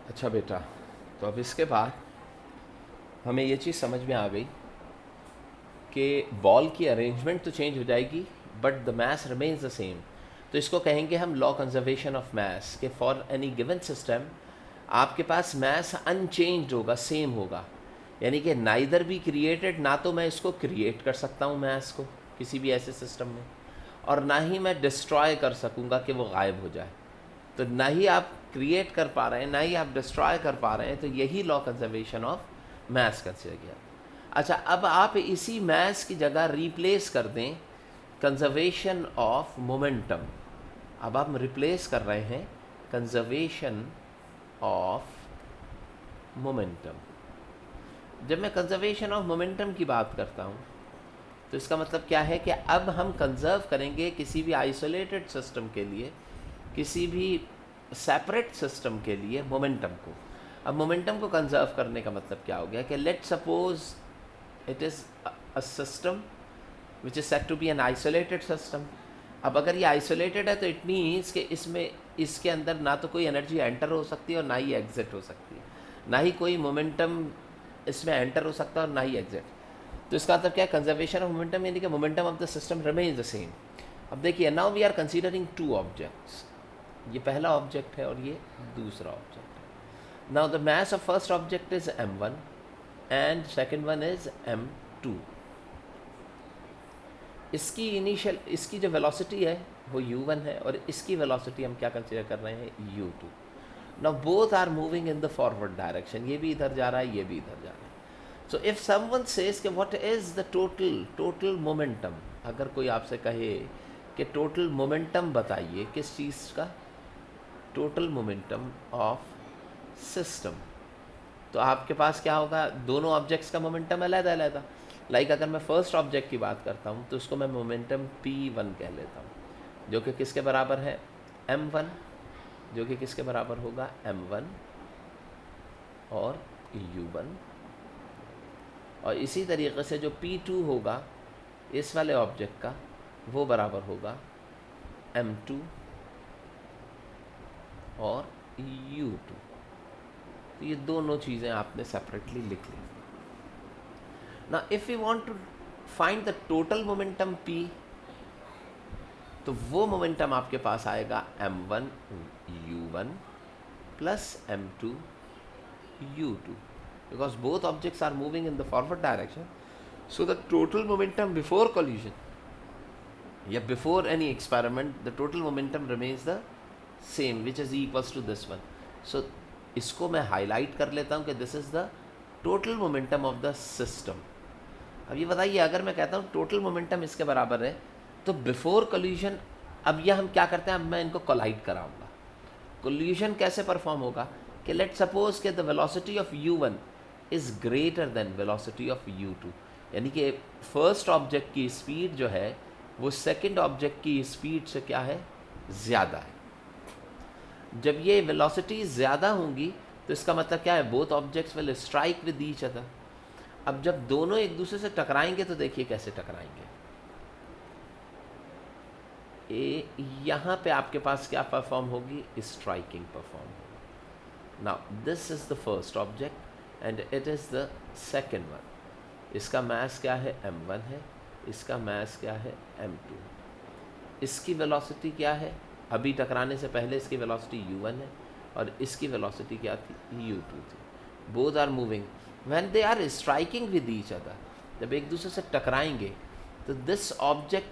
अच्छा बेटा, तो अब इसके बाद हमें ये चीज़ समझ में आ गई कि बॉल की अरेंजमेंट तो चेंज हो जाएगी but the mass remains the same. तो इसको कहेंगे हम लॉ कंजर्वेशन ऑफ मास, कि फॉर एनी गिवन सिस्टम आपके पास मास अनचेंज्ड होगा, सेम होगा। यानी कि नाइदर बी क्रिएटेड, ना तो मैं इसको क्रिएट कर सकता हूँ मास को किसी भी ऐसे सिस्टम में, और ना ही मैं डिस्ट्रॉय कर सकूँगा कि वो गायब हो जाए। तो ना ही आप क्रिएट कर पा रहे हैं, ना ही आप डिस्ट्रॉय कर पा रहे हैं, तो यही law conservation of mass consider किया। अच्छा, अब आप इसी मास की जगह रिप्लेस कर दें कंजर्वेशन ऑफ मोमेंटम। अब आप रिप्लेस कर रहे हैं कंजर्वेशन ऑफ मोमेंटम। जब मैं कंजर्वेशन ऑफ मोमेंटम की बात करता हूँ तो इसका मतलब क्या है कि अब हम कंजर्व करेंगे किसी भी आइसोलेटेड सिस्टम के लिए, किसी भी सेपरेट सिस्टम के लिए मोमेंटम को। अब मोमेंटम को कंजर्व करने का मतलब क्या हो गया कि let suppose it is a system which is set to be an isolated system. अब अगर ये आइसोलेटेड है तो इट मीन्स कि इसमें, इसके अंदर ना तो कोई एनर्जी एंटर हो सकती है और ना ही एग्जिट हो सकती है, ना ही कोई मोमेंटम इसमें एंटर हो सकता है और ना ही एग्जिट। तो इसका मतलब क्या है, कंजर्वेशन ऑफ मोमेंटम, यानी कि momentum of the system remains the same. अब देखिए, now we are considering two objects. ये पहला ऑब्जेक्ट है और ये दूसरा ऑब्जेक्ट है। Now the mass of first object is m1 and second one is m2। इसकी इनिशियल, इसकी जो वेलोसिटी है वो u1 है और इसकी वेलोसिटी हम क्या कंसीडर कर रहे हैं, u2। Now both are moving in the forward direction, ये भी इधर जा रहा है, ये भी इधर जा रहा है। सो इफ समवन सेज कि what is the total momentum, अगर कोई आपसे कहे कि टोटल मोमेंटम बताइए किस चीज़ का, टोटल मोमेंटम ऑफ सिस्टम, तो आपके पास क्या होगा, दोनों ऑब्जेक्ट्स का मोमेंटम अलग अलग था। लाइक अगर मैं फर्स्ट ऑब्जेक्ट की बात करता हूँ तो उसको मैं मोमेंटम p1 कह लेता हूँ, जो कि किसके बराबर है, m1, जो कि किसके बराबर होगा, m1 और u1। और इसी तरीके से जो p2 होगा इस वाले ऑब्जेक्ट का, वो बराबर होगा m2 और u2। तो ये दोनों चीज़ें आपने सेपरेटली लिख ली। ना if you want to find the total momentum p, तो वो मोमेंटम आपके पास आएगा m1 u1 plus m2 u2, because both objects are moving in the forward direction. So the total momentum before collision या before any experiment, the total momentum remains the same which is equals to this one. So इसको मैं highlight कर लेता हूँ कि this is the total momentum of the system. अब ये बताइए, अगर मैं कहता हूँ टोटल मोमेंटम इसके बराबर है, तो बिफोर कोलिजन, अब यह हम क्या करते हैं, अब मैं इनको कोलाइड कराऊंगा। कोलिजन कैसे परफॉर्म होगा कि लेट सपोज के the velocity of u1 is greater than velocity of u2, यानी कि फर्स्ट ऑब्जेक्ट की स्पीड जो है वो सेकंड ऑब्जेक्ट की स्पीड से क्या है, ज़्यादा है। जब ये वेलोसिटी ज़्यादा होंगी तो इसका मतलब क्या है, both objects will strike with each other. अब जब दोनों एक दूसरे से टकराएंगे तो देखिए कैसे टकराएंगे। यहाँ पे आपके पास क्या परफॉर्म होगी, स्ट्राइकिंग परफॉर्म होगी। Now this is the first object and it is the second one. इसका मास क्या है, m1 है, इसका मास क्या है, m2। इसकी वेलोसिटी क्या है, अभी टकराने से पहले इसकी वेलोसिटी u1 है और इसकी वेलोसिटी क्या थी, u2 थी। Both are moving when they are striking with each other, जब एक दूसरे से टकराएंगे तो दिस ऑब्जेक्ट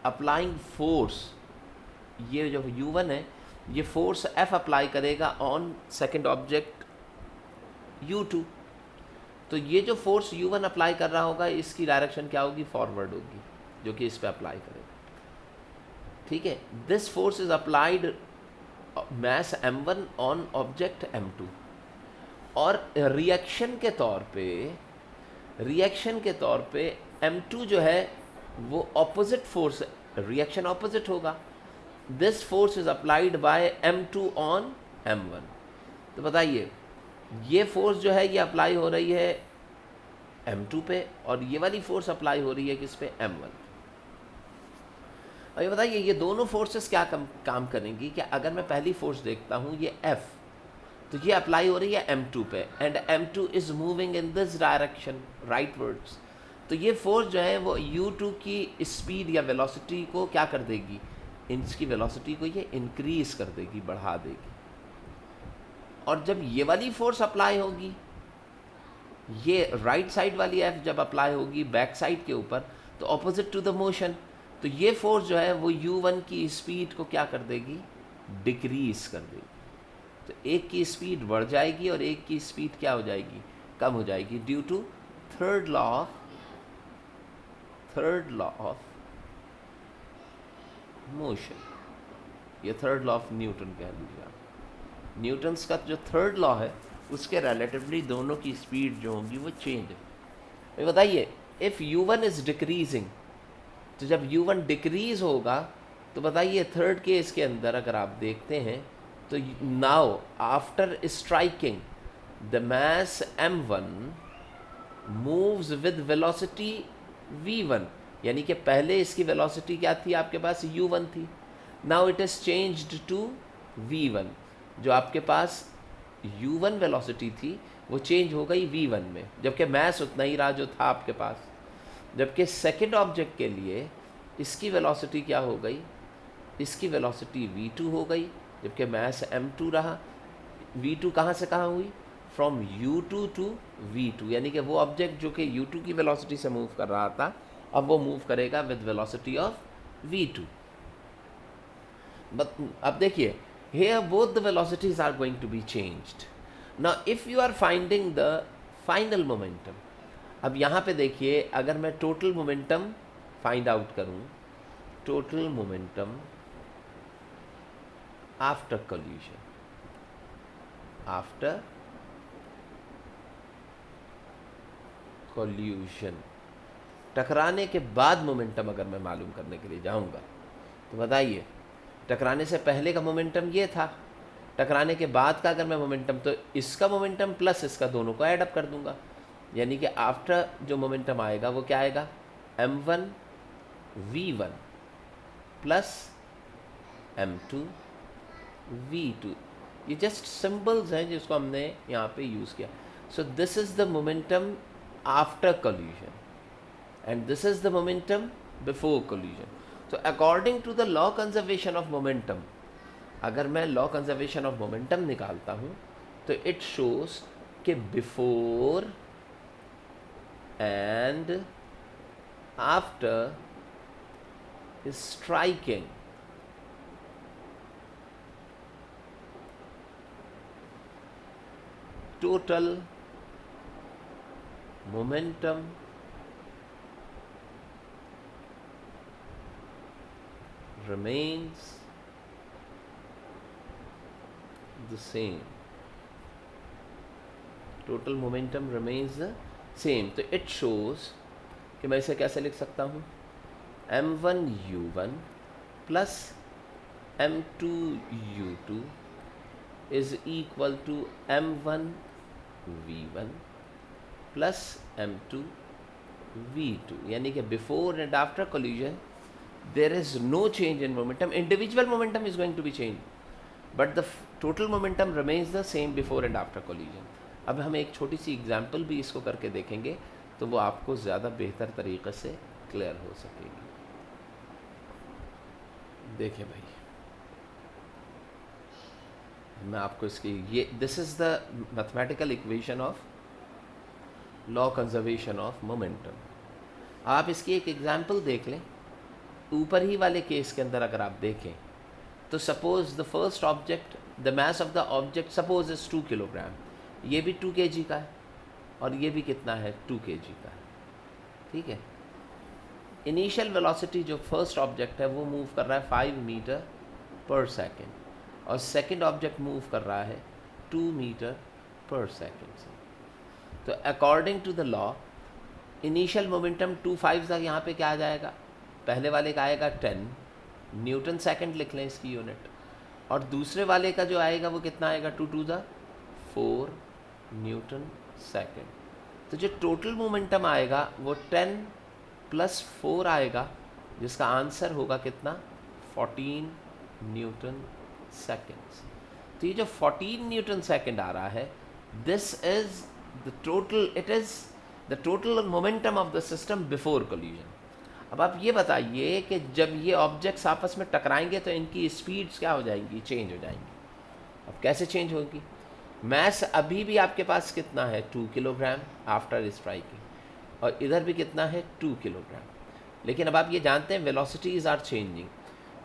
अप्लाइंग फोर्स, ये जो u1 है ये फोर्स F अप्लाई करेगा ऑन सेकेंड ऑब्जेक्ट u2। तो ये जो फोर्स u1 अप्लाई कर रहा होगा इसकी डायरेक्शन क्या होगी, फॉरवर्ड होगी, जो कि इस पे अप्लाई करेगा। ठीक है, this force is applied mass m1 on object m2, और रिएक्शन के तौर पे m2 जो है वो ऑपोजिट फोर्स, रिएक्शन ऑपोजिट होगा। This force is applied by m2 on m1। तो बताइए, ये फोर्स जो है ये अप्लाई हो रही है m2 पे और ये वाली फोर्स अप्लाई हो रही है किस पे, m1। अब ये बताइए, ये दोनों फोर्सेस क्या काम करेंगी कि अगर मैं पहली फोर्स देखता हूँ ये F, तो ये अप्लाई हो रही है m2 पे, and m2 is moving in this direction rightwards. तो ये फोर्स जो है वो u2 की स्पीड या वेलोसिटी को क्या कर देगी, इसकी वेलोसिटी को ये इंक्रीज कर देगी, बढ़ा देगी। और जब ये वाली फोर्स अप्लाई होगी, ये राइट साइड वाली एफ जब अप्लाई होगी बैक साइड के ऊपर, तो ऑपोजिट टू द मोशन, तो ये फोर्स जो है वो u1 की स्पीड को क्या कर देगी, डिक्रीज कर देगी। तो एक की स्पीड बढ़ जाएगी और एक की स्पीड क्या हो जाएगी, कम हो जाएगी, due to third law of motion. ये थर्ड लॉ ऑफ न्यूटन कह लीजिए आप। न्यूटन्स का जो थर्ड लॉ है उसके रिलेटिवली दोनों की स्पीड जो होगी वो चेंज है। तो बताइए, इफ़ u1 इज़ डिक्रीजिंग, तो जब u1 डिक्रीज होगा तो बताइए थर्ड केस के अंदर अगर आप देखते हैं तो now after striking the mass m1 moves with velocity v1, यानी कि पहले इसकी वेलोसिटी क्या थी आपके पास, u1 थी। Now it is changed to v1, जो आपके पास u1 वेलोसिटी थी वो चेंज हो गई v1 में, जबकि मास उतना ही रहा जो था आपके पास। जबकि सेकंड ऑब्जेक्ट के लिए इसकी वेलोसिटी क्या हो गई, इसकी वेलोसिटी v2 हो गई, जबकि मास m2 रहा। v2 कहाँ से कहाँ हुई, फ्रॉम u2 टू v2, यानी कि वो ऑब्जेक्ट जो कि u2 की वेलोसिटी से मूव कर रहा था अब वो मूव करेगा with velocity of v2। But अब देखिए, here both the velocities are going to be changed. Now if you are finding the final momentum, अब यहाँ पे देखिए अगर मैं टोटल मोमेंटम फाइंड आउट करूँ, total momentum after collision, after collision, टकराने के बाद मोमेंटम अगर मैं मालूम करने के लिए जाऊंगा तो बताइए, टकराने से पहले का मोमेंटम ये था, टकराने के बाद का अगर मैं मोमेंटम, तो इसका मोमेंटम प्लस इसका दोनों को ऐड अप कर दूंगा, यानी कि आफ्टर जो मोमेंटम आएगा वो क्या आएगा, m1 v1 plus m2 v2। ये जस्ट सिंबल्स हैं जिसको हमने यहाँ पे यूज़ किया। So this is the momentum after collision and this is the momentum before collision. So according to the law conservation of momentum, अगर मैं law conservation of momentum निकालता हूँ तो it shows कि before and after striking total momentum remains the same. Total momentum remains the same. तो it shows कि मैं इसे कैसे लिख सकता हूँ, m1 u1 plus m2 u2 is equal to m1 v1 plus m2 v2, यानी कि before and after collision there is no change in momentum. Individual momentum is going to be changed but the total momentum remains the same before and after collision. अब हम एक छोटी सी example भी इसको करके देखेंगे तो वो आपको ज़्यादा बेहतर तरीक़े से क्लियर हो सकेगी। देखिए भाई, मैं आपको इसकी ये this is the mathematical equation of law conservation of momentum. आप इसकी एक एग्जांपल देख लें। ऊपर ही वाले केस के अंदर अगर आप देखें तो suppose the first object, the mass of the object suppose is 2 kilogram, ये भी 2 kg का है और ये भी कितना है, 2 kg का है, ठीक है। इनिशियल वेलोसिटी जो फर्स्ट ऑब्जेक्ट है वो मूव कर रहा है 5 मीटर पर सेकेंड और सेकेंड ऑब्जेक्ट मूव कर रहा है 2 मीटर पर सेकेंड से। तो according to the law initial momentum 2/5 तक यहाँ पे क्या आ जाएगा, पहले वाले का आएगा 10 न्यूटन सेकंड लिख लें इसकी यूनिट, और दूसरे वाले का जो आएगा वो कितना आएगा, 2 to the 4 न्यूटन सेकंड। तो जो टोटल मोमेंटम आएगा वो 10 + 4 आएगा, जिसका आंसर होगा कितना, 14 न्यूटन सेकंड्स। तो ये जो 14 न्यूटन सेकेंड आ रहा है, this is the total, it is the total momentum of the system before collision. अब आप ये बताइए कि जब ये ऑब्जेक्ट्स आपस में टकराएंगे तो इनकी स्पीड्स क्या हो जाएंगी, चेंज हो जाएंगी। अब कैसे चेंज होगी? मैस अभी भी आपके पास कितना है, 2 किलोग्राम आफ्टर स्ट्राइकिंग, और इधर भी कितना है, 2 किलोग्राम। लेकिन अब आप ये जानते हैं वेलोसिटीज़ आर चेंजिंग।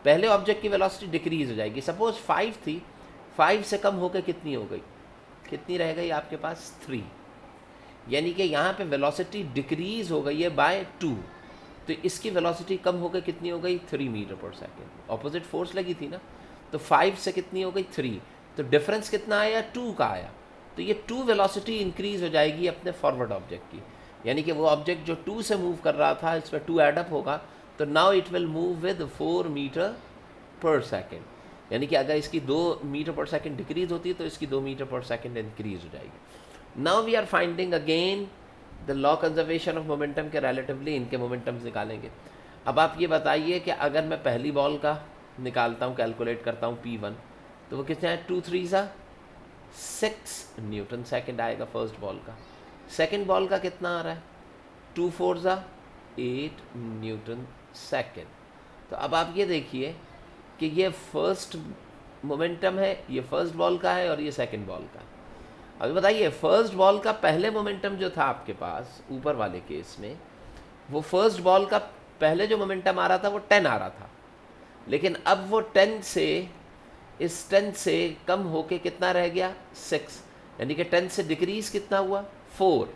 पहले ऑब्जेक्ट की वेलोसिटी डिक्रीज हो जाएगी, सपोज 5 थी, 5 से कम होकर कितनी हो गई, कितनी रह गई आपके पास, 3। यानी कि यहाँ पे वेलोसिटी डिक्रीज हो गई है बाय 2, तो इसकी वेलोसिटी कम होकर कितनी हो गई, 3 metre per second. Opposite force लगी थी ना, तो 5 से कितनी हो गई, 3, तो डिफरेंस कितना आया, 2 का आया। तो ये 2 वेलोसिटी इंक्रीज हो जाएगी अपने फॉरवर्ड ऑब्जेक्ट की, यानी कि वो ऑब्जेक्ट जो 2 से मूव कर रहा था इस पर 2 एडअप होगा, तो now it will move with 4 metre per second. यानी कि अगर इसकी 2 मीटर पर सेकेंड डिक्रीज होती है तो इसकी 2 मीटर पर सेकेंड इंक्रीज हो जाएगी। Now we are finding again the law conservation of momentum के रिलेटिवली इनके मोमेंटम्स निकालेंगे। अब आप ये बताइए कि अगर मैं पहली बॉल का निकालता हूँ, कैलकुलेट करता हूँ P1, तो वो कितना है, 2 3 6 न्यूटन सेकेंड आएगा फर्स्ट बॉल का। सेकेंड बॉल का कितना आ रहा है, 2 4 8 न्यूटन सेकेंड। तो अब आप ये देखिए कि ये फर्स्ट मोमेंटम है, ये फर्स्ट बॉल का है और ये सेकेंड बॉल का। अभी बताइए फर्स्ट बॉल का पहले मोमेंटम जो था आपके पास ऊपर वाले केस में, वो फर्स्ट बॉल का पहले जो मोमेंटम आ रहा था वो 10 आ रहा था, लेकिन अब वो 10 से, इस 10 से कम होके कितना रह गया, 6, यानी कि 10 से डिक्रीज कितना हुआ, 4।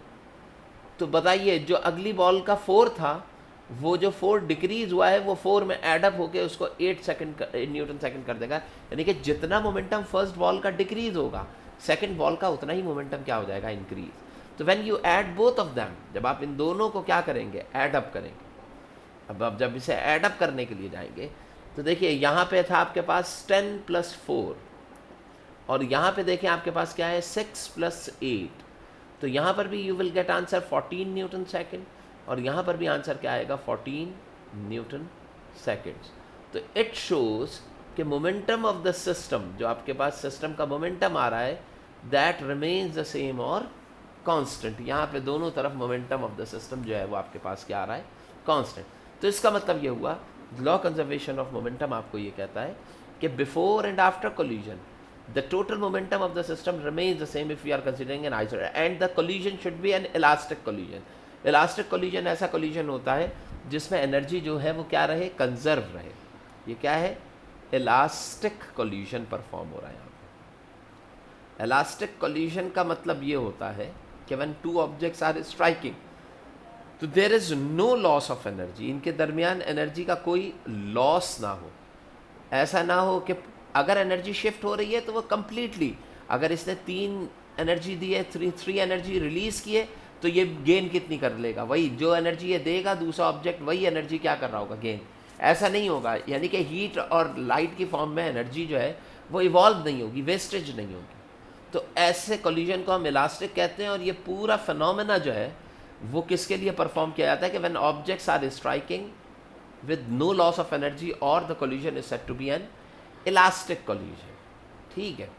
तो बताइए जो अगली बॉल का 4 था, वो जो 4 डिक्रीज हुआ है वो 4 में एडअप होके उसको 8 सेकंड न्यूटन सेकंड कर देगा। यानी कि जितना मोमेंटम फर्स्ट बॉल का डिक्रीज होगा, सेकंड बॉल का उतना ही मोमेंटम क्या हो जाएगा, इंक्रीज। तो when you add both of them, जब आप इन दोनों को क्या करेंगे, एडअप करेंगे। अब आप जब इसे एडअप करने के लिए जाएंगे तो देखिए यहाँ पे था आपके पास 10 + 4, और यहाँ पे देखें आपके पास क्या है, 6 + 8। तो यहाँ पर भी you will get answer 14 Newton second, और यहाँ पर भी आंसर क्या आएगा, 14 न्यूटन सेकेंड्स। तो इट शोज कि मोमेंटम ऑफ द सिस्टम, जो आपके पास सिस्टम का मोमेंटम आ रहा है, दैट रिमेन्स द सेम और कांस्टेंट। यहाँ पे दोनों तरफ मोमेंटम ऑफ द सिस्टम जो है वो आपके पास क्या आ रहा है, कांस्टेंट। तो इसका मतलब ये हुआ, लॉ कंजर्वेशन ऑफ मोमेंटम आपको ये कहता है कि before and after collision the total momentum of the system remains the same if we are considering an isolated, and the collision should be an elastic collision. Elastic collision ऐसा collision होता है जिसमें energy जो है वो क्या रहे, conserve रहे। ये क्या है, elastic collision परफॉर्म हो रहा है यहाँ पे। elastic collision का मतलब ये होता है कि when two objects are striking, तो there is no loss of energy, इनके दरमियान एनर्जी का कोई लॉस ना हो। ऐसा ना हो कि अगर एनर्जी शिफ्ट हो रही है तो वो कम्प्लीटली, अगर इसने 3 एनर्जी दी है, 3 एनर्जी रिलीज़ किए, तो ये गेन कितनी कर लेगा, वही जो एनर्जी ये देगा दूसरा ऑब्जेक्ट वही एनर्जी क्या कर रहा होगा, गेन। ऐसा नहीं होगा, यानी कि हीट और लाइट की फॉर्म में एनर्जी जो है वो इवॉल्व नहीं होगी, वेस्टेज नहीं होगी। तो ऐसे कोलिजन को हम इलास्टिक कहते हैं। और ये पूरा फिनोमेना जो है वो किसके लिए परफॉर्म किया जाता है कि when objects are striking with no loss of energy और the collision is said to be an elastic collision. ठीक है,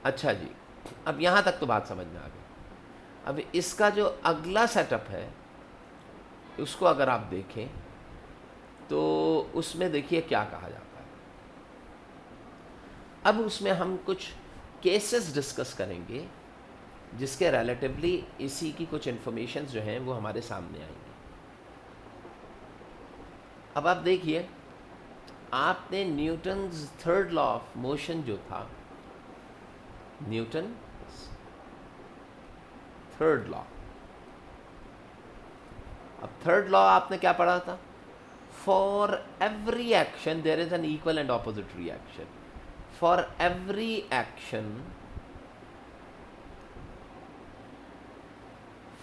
अच्छा जी, अब यहाँ तक तो बात समझ में आ गई। अब इसका जो अगला सेटअप है उसको अगर आप देखें तो उसमें देखिए क्या कहा जाता है। अब उसमें हम कुछ केसेस डिस्कस करेंगे जिसके रिलेटिवली इसी की कुछ इन्फॉर्मेशंस जो हैं वो हमारे सामने आएंगी। अब आप देखिए, आपने Newton's third law of motion जो था, न्यूटन थर्ड लॉ, अब थर्ड लॉ आपने क्या पढ़ा था, for every action there is an equal and opposite reaction. For every action,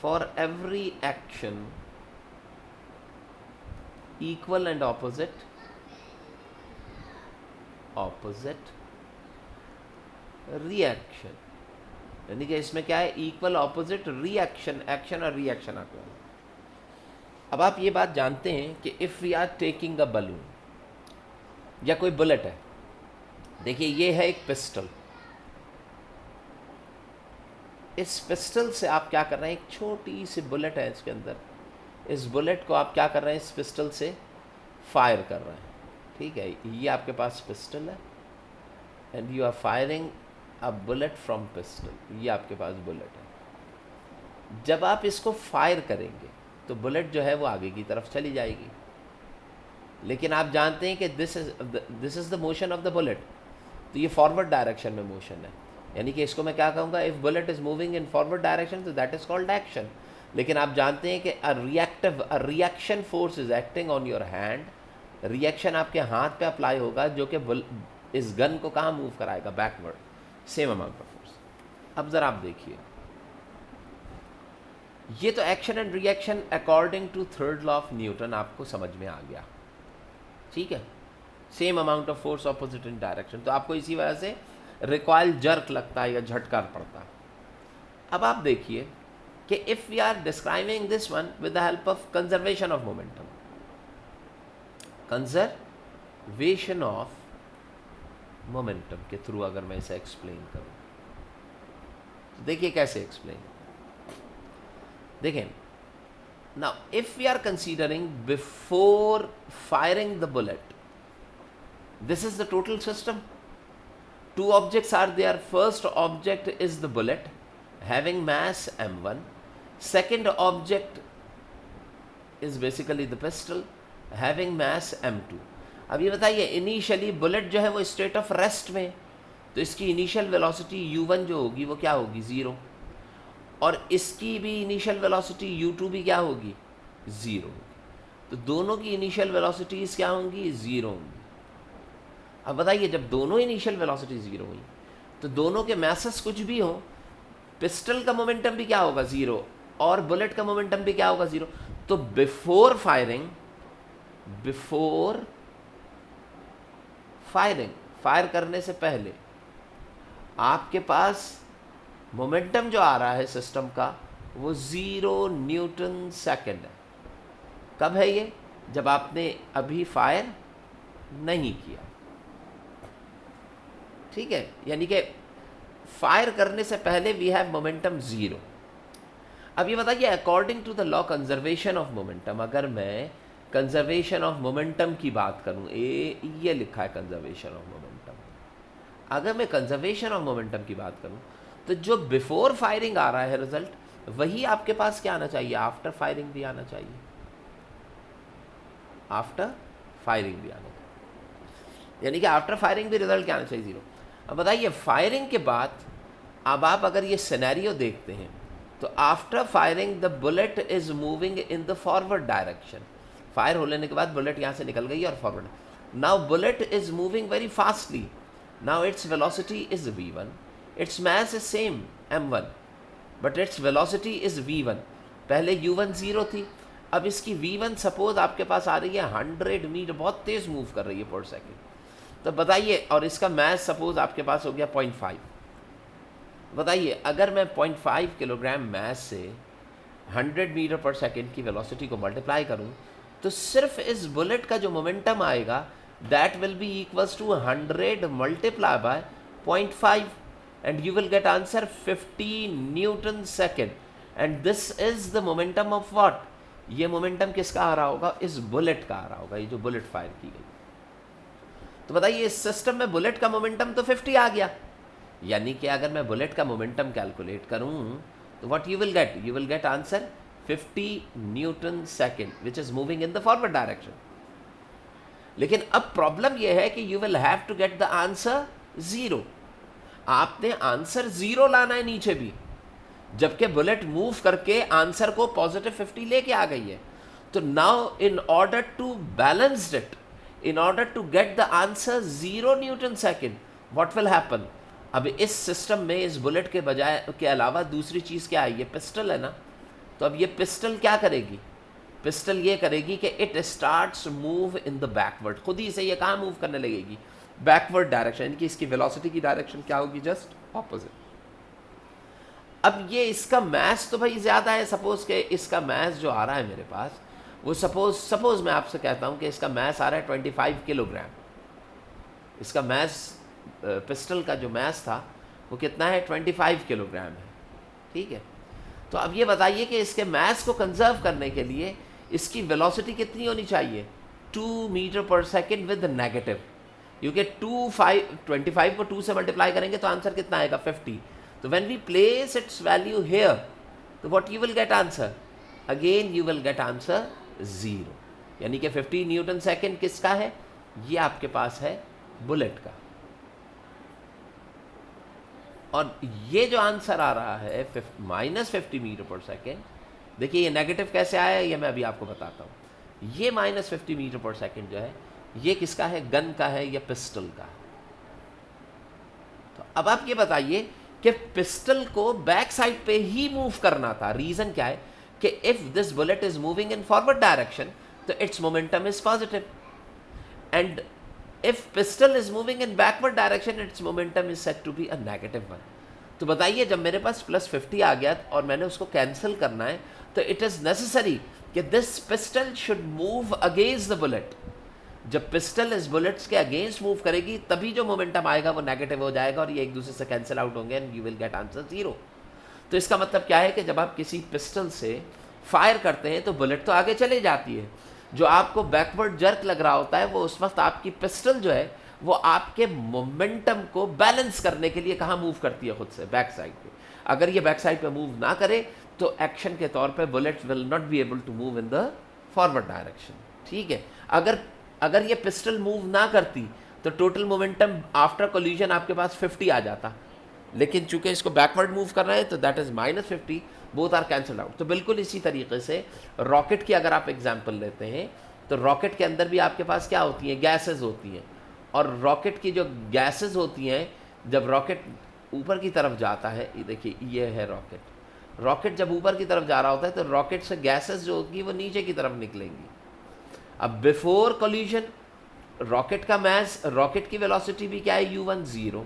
for every action equal and opposite reaction. यानी कि इसमें क्या है, इक्वल ऑपोजिट रिएक्शन, एक्शन और रिएक्शन आता है। अब आप ये बात जानते हैं कि if we are taking a balloon या कोई बुलेट है, देखिए ये है एक पिस्टल, इस पिस्टल से आप क्या कर रहे हैं, एक छोटी सी बुलेट है इसके अंदर, इस बुलेट को आप क्या कर रहे हैं, इस पिस्टल से फायर कर रहे हैं, ठीक है। ये आपके पास पिस्टल है and you are firing a bullet from pistol, ये आपके पास बुलेट है। जब आप इसको फायर करेंगे तो बुलेट जो है वो आगे की तरफ चली जाएगी, लेकिन आप जानते हैं कि this is the motion of the bullet, तो ये फॉरवर्ड डायरेक्शन में मोशन है, यानी कि इसको मैं क्या कहूँगा, if bullet is moving in forward direction तो दैट इज़ कॉल्ड एक्शन। लेकिन आप जानते हैं कि a reaction force is acting on your hand, reaction आपके हाथ पे अप्लाई होगा जो कि इस गन को कहाँ मूव कराएगा, backward, same amount of force. अब ज़रा आप देखिए, ये तो action and reaction according to third law of Newton आपको समझ में आ गया, ठीक है। Same amount of force opposite in direction, तो आपको इसी वजह से रिकॉइल जर्क लगता है या झटका पड़ता है। अब आप देखिए कि if we are describing this one with the help of conservation of momentum, conservation of momentum के थ्रू अगर मैं इसे एक्सप्लेन करूं तो देखिए कैसे एक्सप्लेन, देखें now if we are considering before firing the bullet, this is the total system. Two objects are there. First object is the bullet having mass m1, second object is basically the pistol having mass m2. अब ये बताइए, initially bullet जो है वो state of rest में, तो इसकी initial velocity u1 जो होगी वो क्या होगी, 0, और इसकी भी इनिशियल वेलोसिटी u2 भी क्या होगी, 0 होगी। तो दोनों की इनिशियल वेलोसिटीज़ क्या होंगी, 0 होंगी। अब बताइए, जब दोनों इनिशियल वेलोसिटी 0 हुई तो दोनों के मैसेस कुछ भी हो, पिस्टल का मोमेंटम भी क्या होगा, 0, और बुलेट का मोमेंटम भी क्या होगा, 0। तो बिफोर फायरिंग, फायर करने से पहले आपके पास मोमेंटम जो आ रहा है सिस्टम का वो 0 न्यूटन सेकेंड है। कब है ये, जब आपने अभी फायर नहीं किया, ठीक है, यानी कि फायर करने से पहले वी हैव मोमेंटम 0। अब ये बताइए, according to the law conservation of momentum, अगर मैं कंजर्वेशन ऑफ मोमेंटम की बात करूं, ये लिखा है कंजर्वेशन ऑफ मोमेंटम, अगर मैं कंजर्वेशन ऑफ मोमेंटम की बात करूं तो जो बिफोर फायरिंग आ रहा है रिजल्ट, वही आपके पास क्या आना चाहिए, आफ्टर फायरिंग भी आना चाहिए, आफ्टर फायरिंग भी आना चाहिए, यानी कि आफ्टर फायरिंग भी रिजल्ट क्या आना चाहिए, 0। अब बताइए, फायरिंग के बाद अब आप अगर ये सिनेरियो देखते हैं तो after firing the bullet is moving in the forward direction, fire हो लेने के बाद बुलेट यहाँ से निकल गई और forward, now bullet is moving very fastly, now its velocity is v1, its mass is same m1 but its velocity is v1, पहले u1 0 थी, अब इसकी v1 सपोज आपके पास आ रही है 100 मीटर, बहुत तेज मूव कर रही है पर सेकेंड, तो बताइए, और इसका मास सपोज आपके पास हो गया 0.5, बताइए अगर मैं 0.5 किलोग्राम मास से 100 मीटर पर सेकेंड की वेलोसिटी को मल्टीप्लाई करूं तो सिर्फ इस बुलेट का जो मोमेंटम आएगा that will be equals to 100 multiply by 0.5 and you will get answer 50 Newton second, and this is the momentum of what, ये मोमेंटम किसका आ रहा होगा, इस बुलेट का आ रहा होगा, ये जो बुलेट फायर की गई। तो बताइए, इस सिस्टम में बुलेट का मोमेंटम तो 50 आ गया, यानी कि अगर मैं बुलेट का मोमेंटम कैलकुलेट करूं तो what you will get answer 50 Newton second which is moving in the forward direction. लेकिन अब प्रॉब्लम यह है कि you will have to get the answer 0, आपने आंसर 0 लाना है नीचे भी, जबकि बुलेट मूव करके आंसर को +50 लेके आ गई है। तो now in order to balance it, in order to get the answer 0 Newton second, what will happen, अब इस सिस्टम में इस बुलेट के बजाय के अलावा दूसरी चीज़ क्या है, ये पिस्टल है ना, तो अब ये पिस्टल क्या करेगी, पिस्टल ये करेगी कि it starts move in the backward, खुद ही से ये कहाँ मूव करने लगेगी, बैकवर्ड डायरेक्शन, यानी कि इसकी वेलोसिटी की डायरेक्शन क्या होगी, जस्ट ऑपोजिट। अब ये इसका मास तो भाई ज़्यादा है, सपोज के इसका मास जो आ रहा है मेरे पास वो सपोज मैं आपसे कहता हूँ कि इसका मास आ रहा है 25 किलोग्राम, इसका मास पिस्टल का जो मास था वो कितना है, 25 किलोग्राम है, ठीक है। तो अब ये बताइए कि इसके मास को कंजर्व करने के लिए इसकी वेलोसिटी कितनी होनी चाहिए, 2 metre per second with negative, क्योंकि 25 को 2 से मल्टीप्लाई करेंगे तो आंसर कितना आएगा 50। तो when we place its value here, तो what you will get answer, again you will get answer 0, यानी कि 50 न्यूटन सेकेंड किसका है, ये आपके पास है बुलेट का। और ये जो आंसर आ रहा है -50 मीटर पर सेकेंड, देखिए ये नेगेटिव कैसे आया है ये मैं अभी आपको बताता हूँ। ये -50 मीटर पर सेकेंड जो है ये किसका है, गन का है या पिस्टल का। तो अब आप ये बताइए कि पिस्टल को बैक साइड पे ही मूव करना था। रीजन क्या है कि if this bullet is moving in forward direction तो its momentum is positive, and if pistol is moving in backward direction its momentum is said to be a negative one. तो बताइए जब मेरे पास +50 आ गया और मैंने उसको कैंसिल करना है तो इट इज नेसेसरी कि this pistol should move against the bullet. जब पिस्टल इस बुलेट्स के अगेंस्ट मूव करेगी तभी जो मोमेंटम आएगा वो नेगेटिव हो जाएगा और ये एक दूसरे से कैंसिल आउट होंगे and you will get answer 0। तो इसका मतलब क्या है कि जब आप किसी पिस्टल से फायर करते हैं तो बुलेट तो आगे चले जाती है, जो आपको बैकवर्ड जर्क लग रहा होता है वो उस वक्त आपकी पिस्टल जो है वो आपके मोमेंटम को बैलेंस करने के लिए कहाँ मूव करती है, खुद से बैक साइड पे। अगर ये बैक साइड पे मूव ना करे तो एक्शन के तौर पे bullet will not be able to move in the forward direction, ठीक है। अगर ये पिस्टल मूव ना करती तो टोटल मोमेंटम आफ्टर कोलिजन आपके पास 50 आ जाता, लेकिन चूंकि इसको बैकवर्ड मूव कर रहे हैं तो that is -50, both are cancel out. तो बिल्कुल इसी तरीके से रॉकेट की अगर आप एग्जांपल लेते हैं तो रॉकेट के अंदर भी आपके पास क्या होती हैं, गैसेस होती हैं। और रॉकेट की जो गैसेस होती हैं, जब रॉकेट ऊपर की तरफ जाता है, देखिए ये है रॉकेट जब ऊपर की तरफ जा रहा होता है तो रॉकेट से गैसेस जो होगी वो नीचे की तरफ निकलेंगी। अब बिफोर कोलिजन रॉकेट का मास, रॉकेट की वेलोसिटी भी क्या है u1 0,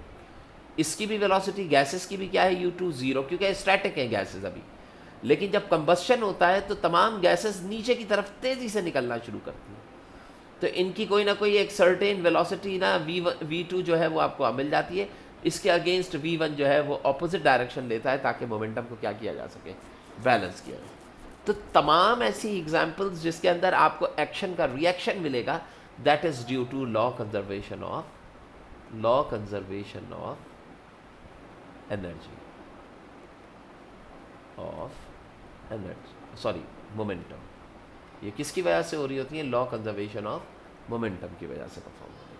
इसकी भी वेलोसिटी गैसेस की भी क्या है u2 0, क्योंकि स्टैटिक है गैसेस अभी। लेकिन जब कंबस्शन होता है तो तमाम गैसेस नीचे की तरफ तेज़ी से निकलना शुरू करती हैं, तो इनकी कोई ना कोई एक सर्टेन वेलोसिटी ना v2 जो है वो आपको मिल जाती है। इसके अगेंस्ट v1 जो है वो ऑपोजिट डायरेक्शन लेता है ताकि मोमेंटम को क्या किया जा सके, बैलेंस किया जाए। तो तमाम ऐसी एग्जाम्पल्स जिसके अंदर आपको एक्शन का रिएक्शन मिलेगा, that is due to law conservation of energy momentum. ये किसकी वजह से हो रही होती है, लॉ कंजर्वेशन ऑफ मोमेंटम की वजह से परफॉर्म होती है।